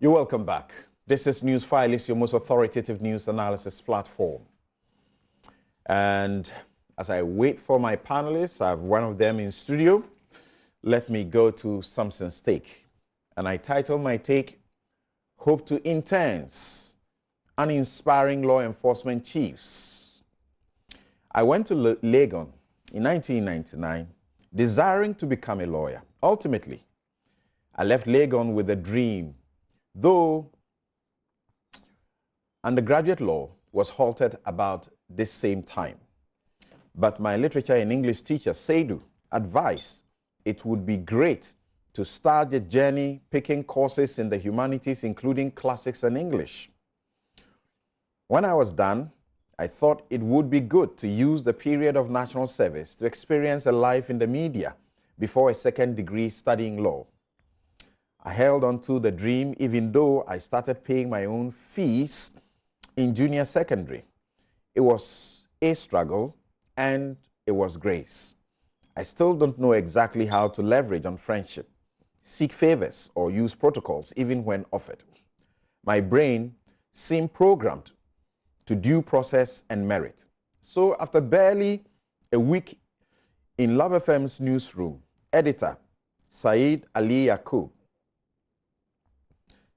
You're welcome back. This is News File, is your most authoritative news analysis platform. And as I wait for my panelists, I have one of them in studio. Let me go to Samson'S take. And I title my take, Hope to Interns, Uninspiring Law Enforcement Chiefs. I went to Legon in 1999, desiring to become a lawyer. Ultimately, I left Legon with a dream, though undergraduate law was halted about this same time. But my literature and English teacher, Seidu, advised it would be great to start the journey picking courses in the humanities, including classics and English. When I was done, I thought it would be good to use the period of national service to experience a life in the media before a second degree studying law. I held on to the dream even though I started paying my own fees in junior secondary. It was a struggle and it was grace. I still don't know exactly how to leverage on friendship, seek favors, or use protocols even when offered. My brain seemed programmed to due process and merit. So after barely a week in Love FM's newsroom, editor Saeed Ali Yaqub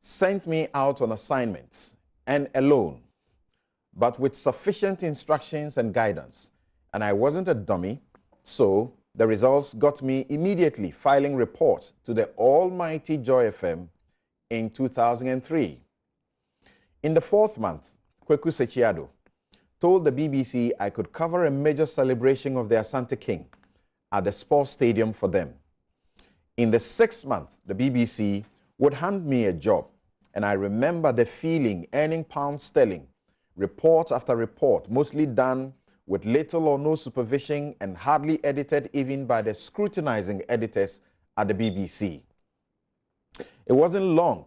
sent me out on assignments and alone, but with sufficient instructions and guidance. And I wasn't a dummy, so the results got me immediately filing reports to the almighty Joy FM in 2003. In the fourth month, Kweku Sechiado told the BBC I could cover a major celebration of the Asante King at the sports stadium for them. In the sixth month, the BBC would hand me a job, and I remember the feeling earning pounds sterling, report after report, mostly done with little or no supervision and hardly edited even by the scrutinizing editors at the BBC. It wasn't long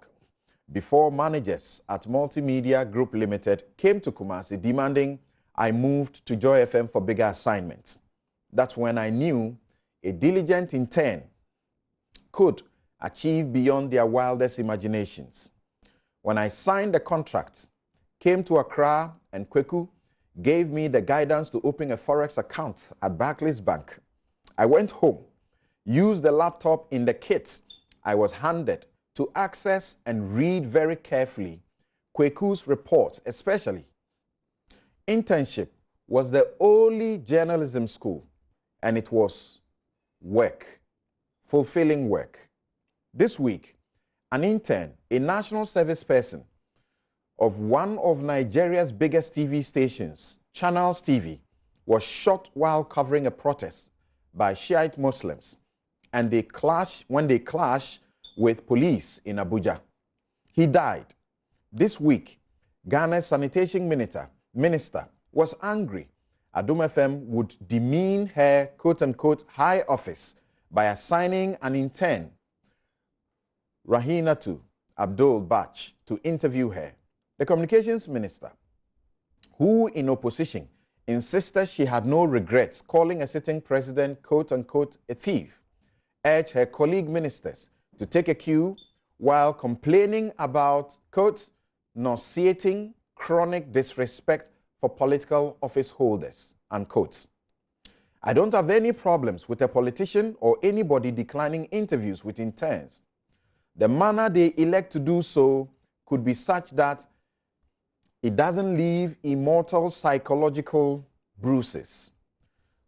before managers at Multimedia Group Limited came to Kumasi demanding I moved to Joy FM for bigger assignments. That's when I knew a diligent intern could achieve beyond their wildest imaginations. When I signed the contract, came to Accra, and Kweku gave me the guidance to open a forex account at Barclays Bank, I went home, used the laptop in the kit I was handed to access and read very carefully Kweku's reports, especially. Internship was the only journalism school, and it was work, fulfilling work. This week, an intern, a national service person of one of Nigeria's biggest TV stations, Channels TV, was shot while covering a protest by Shiite Muslims, and when they clashed with police in Abuja. He died. This week, Ghana's sanitation minister was angry Adom FM would demean her quote-unquote high office by assigning an intern, Rahinatu Abdul Bach, to interview her. The communications minister, who in opposition insisted she had no regrets calling a sitting president quote-unquote a thief, urged her colleague ministers to take a cue while complaining about, quote, nauseating chronic disrespect for political office holders, unquote. I don't have any problems with a politician or anybody declining interviews with interns. The manner they elect to do so could be such that it doesn't leave immortal psychological bruises.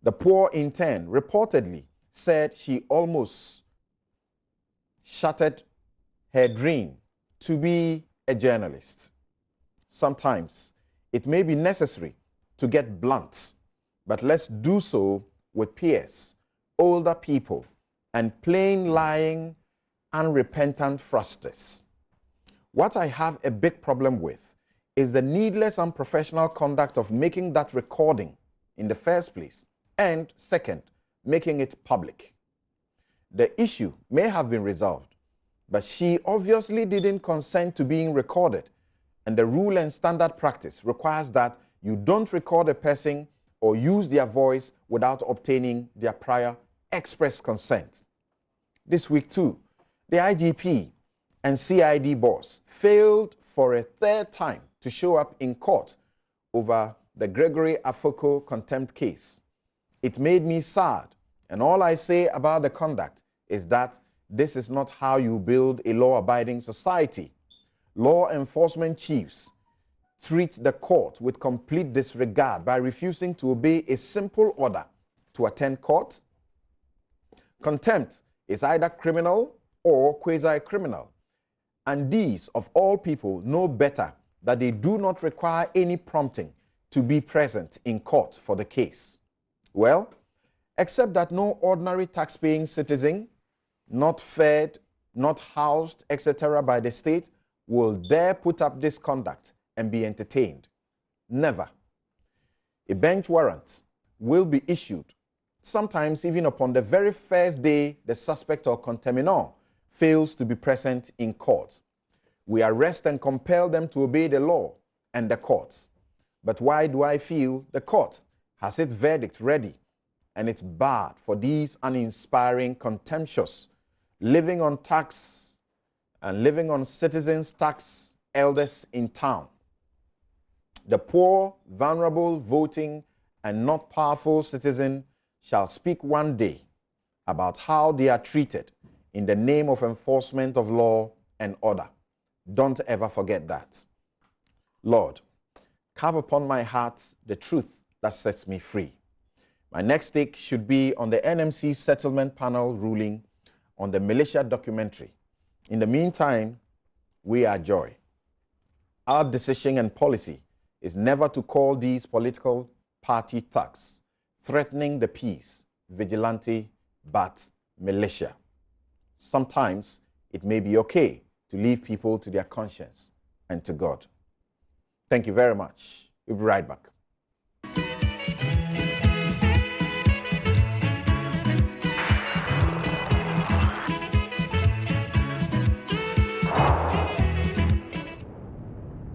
The poor intern reportedly said she almost shattered her dream to be a journalist. Sometimes it may be necessary to get blunt, but let's do so with peers, older people, and plain lying, unrepentant frusters. What I have a big problem with is the needless unprofessional conduct of making that recording in the first place, and second, making it public. The issue may have been resolved, but she obviously didn't consent to being recorded, and the rule and standard practice requires that you don't record a person or use their voice without obtaining their prior express consent. This week too, the IGP and CID boss failed for a third time to show up in court over the Gregory Afoko contempt case. It made me sad, and all I say about the conduct is that this is not how you build a law-abiding society. Law enforcement chiefs treat the court with complete disregard by refusing to obey a simple order to attend court. Contempt is either criminal or quasi-criminal, and these, of all people, know better that they do not require any prompting to be present in court for the case. Well, except that no ordinary tax-paying citizen, not fed, not housed, etc. by the state, will dare put up this conduct and be entertained. Never. A bench warrant will be issued, sometimes even upon the very first day the suspect or contaminant fails to be present in court. We arrest and compel them to obey the law and the courts. But why do I feel the court has its verdict ready and it's bad for these uninspiring, contemptuous, living on tax and living on citizens' tax elders in town? The poor, vulnerable, voting, and not powerful citizen shall speak one day about how they are treated in the name of enforcement of law and order. Don't ever forget that. Lord, carve upon my heart the truth that sets me free. My next take should be on the NMC settlement panel ruling on the militia documentary. In the meantime, we are Joy. Our decision and policy is never to call these political party thugs threatening the peace, vigilante, but militia. Sometimes it may be okay to leave people to their conscience and to God. Thank you very much. We'll be right back.